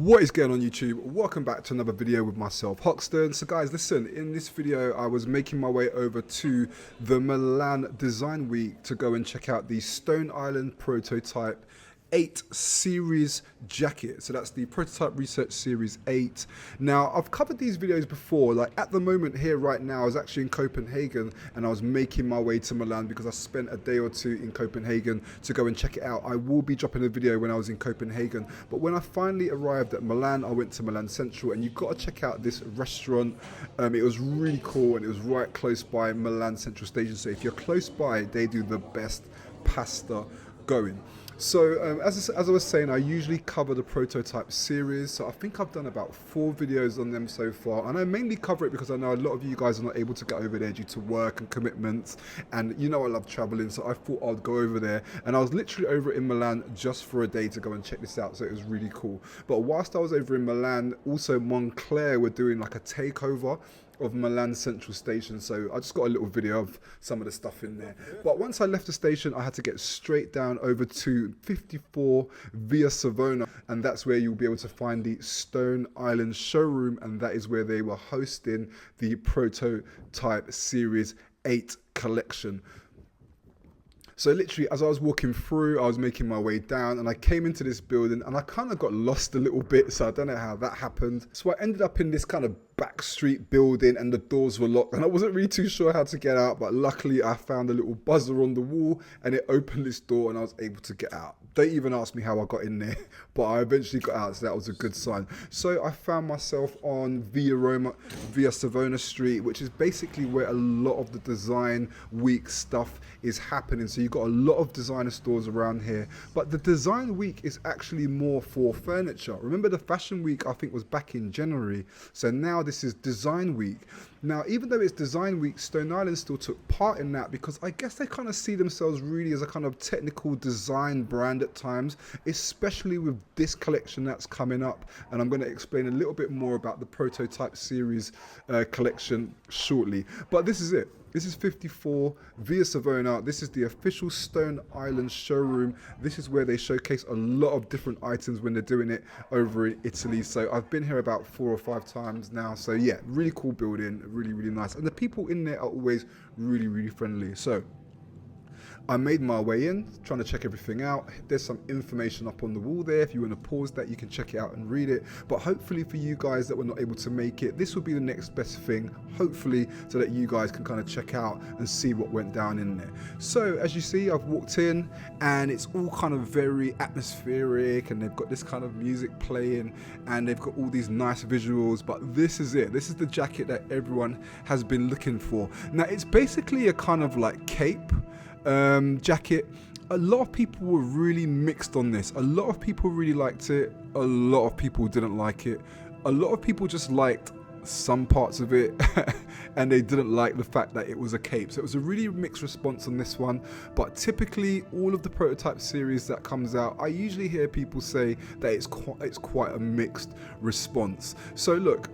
What is going on YouTube? Welcome back to another video with myself, Hoxton. So guys, listen, in this video I was making my way over to the Milan Design Week to go and check out the Stone Island Prototype 8 series jacket. So that's the Prototype Research Series 8. Now I've covered these videos before. Like at the moment here right now I was actually in Copenhagen and I was making my way to Milan because I spent a day or two in Copenhagen to go and check it out. I will be dropping a video when I was in Copenhagen, but when I finally arrived at Milan, I went to Milan Central, and you've got to check out this restaurant. It was really cool and it was right close by Milan Central Station, so if you're close by, they do the best pasta going. So as I was saying, I usually cover the Prototype series, so I think I've done about 4 videos on them so far, and I mainly cover it because I know a lot of you guys are not able to get over there due to work and commitments, and you know I love traveling, so I thought I'd go over there, and I was literally over in Milan just for a day to go and check this out, so it was really cool. But whilst I was over in Milan, also Moncler were doing like a takeover of Milan Central Station, so I just got a little video of some of the stuff in there. But once I left the station, I had to get straight down over to 54 Via Savona, and that's where you'll be able to find the Stone Island showroom, and that is where they were hosting the Prototype Series 8 collection. So literally, as I was walking through, I was making my way down and I came into this building and I kind of got lost a little bit, so I don't know how that happened. So I ended up in this kind of back street building and the doors were locked and I wasn't really too sure how to get out, but luckily I found a little buzzer on the wall and it opened this door and I was able to get out. Don't even ask me how I got in there, but I eventually got out, so that was a good sign. So I found myself on Via Savona Street, which is basically where a lot of the Design Week stuff is happening. So you've got a lot of designer stores around here, but the Design Week is actually more for furniture. Remember the Fashion Week I think was back in January, so now this is Design Week. Now even though it's Design Week, Stone Island still took part in that because I guess they kind of see themselves really as a kind of technical design brand at times, especially with this collection that's coming up, and I'm going to explain a little bit more about the Prototype Series collection shortly. But this is it. This is 54 Via Savona. This is the official Stone Island showroom. This is where they showcase a lot of different items when they're doing it over in Italy. So I've been here about 4 or 5 times now. So yeah, really cool building, really, really nice. And the people in there are always really, really friendly. So I made my way in, trying to check everything out. There's some information up on the wall there. If you want to pause that, you can check it out and read it. But hopefully for you guys that were not able to make it, this will be the next best thing, hopefully, so that you guys can kind of check out and see what went down in there. So as you see, I've walked in and it's all kind of very atmospheric and they've got this kind of music playing and they've got all these nice visuals, but this is it. This is the jacket that everyone has been looking for. Now it's basically a kind of like cape jacket. A lot of people were really mixed on this. A lot of people really liked it. A lot of people didn't like it. A lot of people just liked some parts of it and they didn't like the fact that it was a cape. So it was a really mixed response on this one, but typically all of the Prototype series that comes out, I usually hear people say that it's quite a mixed response. So look,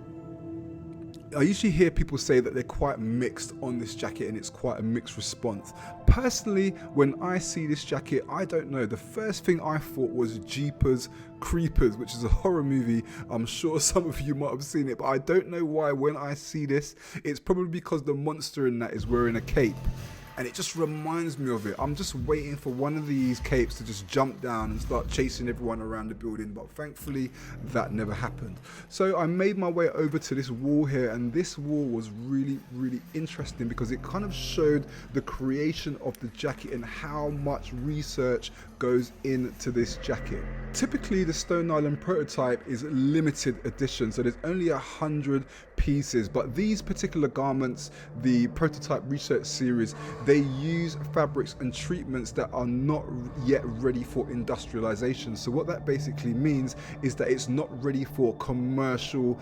I usually hear people say that they're quite mixed on this jacket and it's quite a mixed response. Personally, when I see this jacket, I don't know. The first thing I thought was Jeepers Creepers, which is a horror movie. I'm sure some of you might have seen it, but I don't know why when I see this. It's probably because the monster in that is wearing a cape. And it just reminds me of it. I'm just waiting for one of these capes to just jump down and start chasing everyone around the building, but thankfully that never happened. So I made my way over to this wall here, and this wall was really, really interesting because it kind of showed the creation of the jacket and how much research goes into this jacket. Typically the Stone Island Prototype is limited edition, so there's only 100 pieces, but these particular garments, the Prototype Research Series, they use fabrics and treatments that are not yet ready for industrialization. So what that basically means is that it's not ready for commercial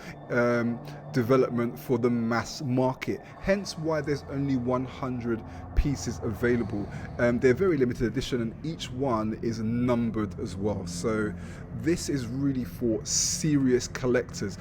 development for the mass market, hence why there's only 100 pieces available. They're very limited edition and each one is numbered as well, so this is really for serious collectors.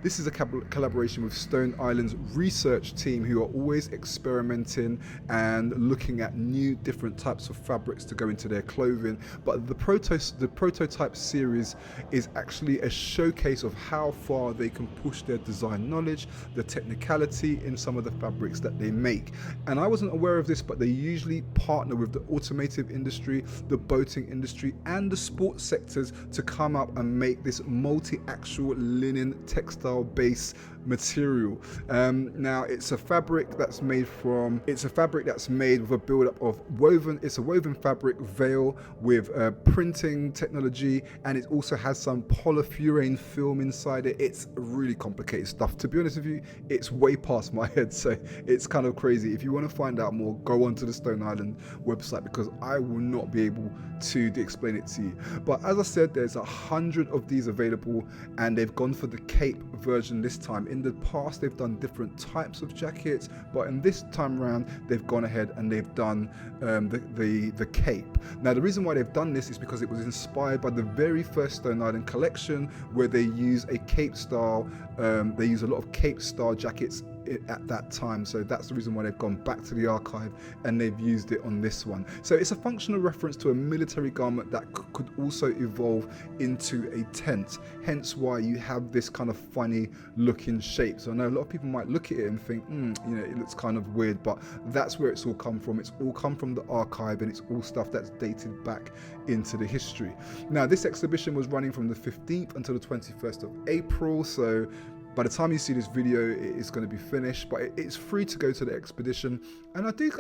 This is a collaboration with Stone Island's research team, who are always experimenting and looking at new different types of fabrics to go into their clothing. But the prototype series is actually a showcase of how far they can push their design knowledge, the technicality in some of the fabrics that they make. And I wasn't aware of this, but they usually partner with the automotive industry, the boating industry, and the sports sectors to come up and make this multi-axial linen textile base material. Now it's a fabric that's made with a build-up of woven. It's a woven fabric veil with printing technology, and it also has some polyfurane film inside it. It's really complicated stuff. To be honest with you, it's way past my head, so it's kind of crazy. If you want to find out more, go onto the Stone Island website, because I will not be able to explain it to you. But as I said, there's 100 of these available, and they've gone for the cape version this time. In the past, they've done different types of jackets, but in this time around, they've gone ahead and they've done the cape. Now, the reason why they've done this is because it was inspired by the very first Stone Island collection, where they use a cape style. They use a lot of cape style jackets at that time, so that's the reason why they've gone back to the archive and they've used it on this one. So it's a functional reference to a military garment that could also evolve into a tent, hence why you have this kind of funny looking shape. So I know a lot of people might look at it and think, it looks kind of weird, but that's where it's all come from. It's all come from the archive, and it's all stuff that's dated back into the history. Now, this exhibition was running from the 15th until the 21st of April, so by the time you see this video, it is going to be finished, but it's free to go to the expedition. And I do,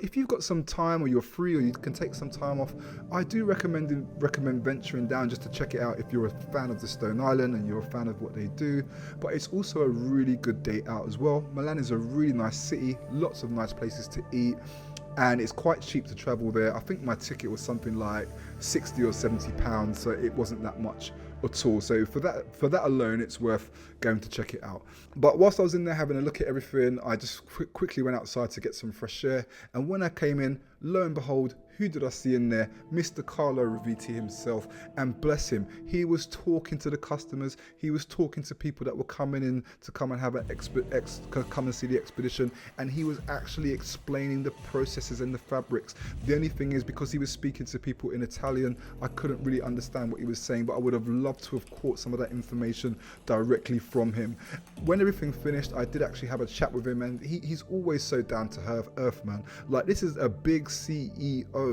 if you've got some time, or you're free, or you can take some time off, I do recommend venturing down just to check it out if you're a fan of the Stone Island and you're a fan of what they do. But it's also a really good day out as well. Milan is a really nice city, lots of nice places to eat, and it's quite cheap to travel there. I think my ticket was something like 60 or 70 pounds, so it wasn't that much at all. So for that alone, it's worth going to check it out. But whilst I was in there having a look at everything, I just quickly went outside to get some fresh air, and when I came in, lo and behold, who did I see in there? Mr. Carlo Riti himself, and bless him, he was talking to the customers, he was talking to people that were coming in to come and have come and see the expedition, and he was actually explaining the processes and the fabrics. The only thing is, because he was speaking to people in Italian, I couldn't really understand what he was saying, but I would have loved to have caught some of that information directly from him. When everything finished, I did actually have a chat with him, and he's always so down to earth, man. Like, this is a big CEO,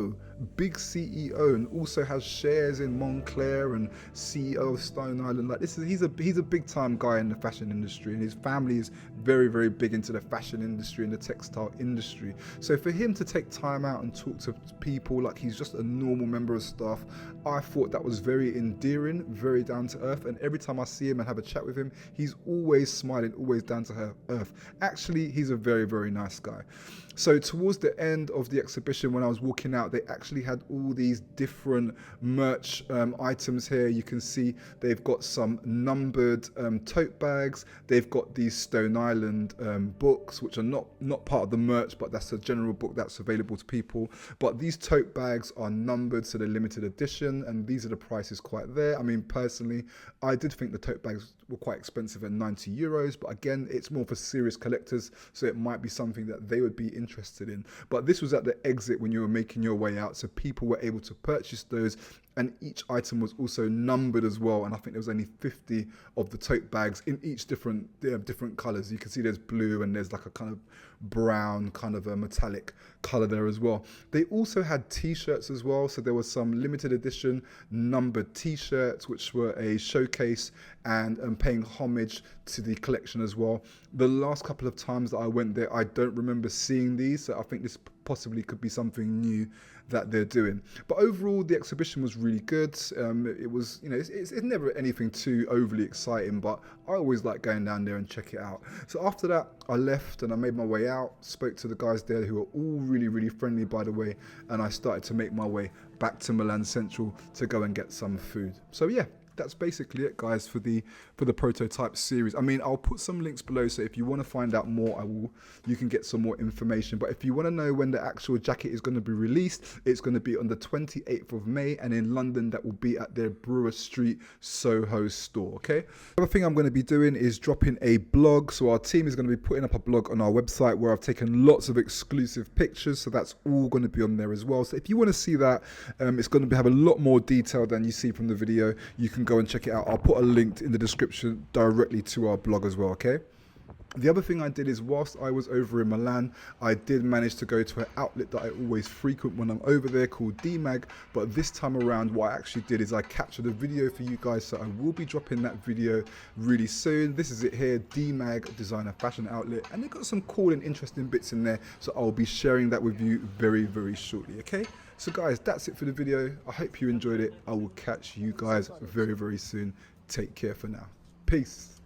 and also has shares in Montclair and CEO of Stone Island. Like, he's a big time guy in the fashion industry, and his family is very, very big into the fashion industry and the textile industry. So for him to take time out and talk to people like he's just a normal member of staff, I thought that was very endearing, very down to earth. And every time I see him and have a chat with him, he's always smiling, always down to earth. Actually, he's a very, very nice guy. So towards the end of the exhibition, when I was walking out, they actually had all these different merch items here. You can see they've got some numbered tote bags. They've got these Stone Island books, which are not part of the merch, but that's a general book that's available to people. But these tote bags are numbered, so they're limited edition, and these are the prices quite there. I mean, personally, I did think the tote bags were quite expensive at 90 euros, but again, it's more for serious collectors, so it might be something that they would be interested in. But this was at the exit when you were making your way out, so people were able to purchase those, and each item was also numbered as well, and I think there was only 50 of the tote bags in each different colors. You can see there's blue, and there's like a kind of brown, kind of a metallic color there as well. They also had t-shirts as well, so there was some limited edition numbered t-shirts which were a showcase and paying homage to the collection as well. The last couple of times that I went there, I don't remember seeing these, so I think this possibly could be something new that they're doing. But overall, the exhibition was really good. It was, it's never anything too overly exciting, but I always like going down there and check it out. So after that, I left and I made my way out, spoke to the guys there who are all really, really friendly, by the way, and I started to make my way back to Milan Central to go and get some food. So yeah, that's basically it, guys, for the prototype series. I mean, I'll put some links below, so if you want to find out more, you can get some more information. But if you want to know when the actual jacket is going to be released, it's going to be on the 28th of May, and in London that will be at their Brewer Street Soho store. Okay, the other thing I'm going to be doing is dropping a blog. So our team is going to be putting up a blog on our website where I've taken lots of exclusive pictures, so that's all going to be on there as well. So if you want to see that, it's going to have a lot more detail than you see from the video. You can go and check it out. I'll put a link in the description directly to our blog as well. Okay. The other thing I did is, whilst I was over in Milan, I did manage to go to an outlet that I always frequent when I'm over there, called DMAG. But this time around, what I actually did is I captured a video for you guys, so I will be dropping that video really soon. This is it here, DMAG Designer Fashion Outlet, and they've got some cool and interesting bits in there, so I'll be sharing that with you very, very shortly. Okay, so guys, that's it for the video. I hope you enjoyed it. I will catch you guys very, very soon. Take care for now. Peace.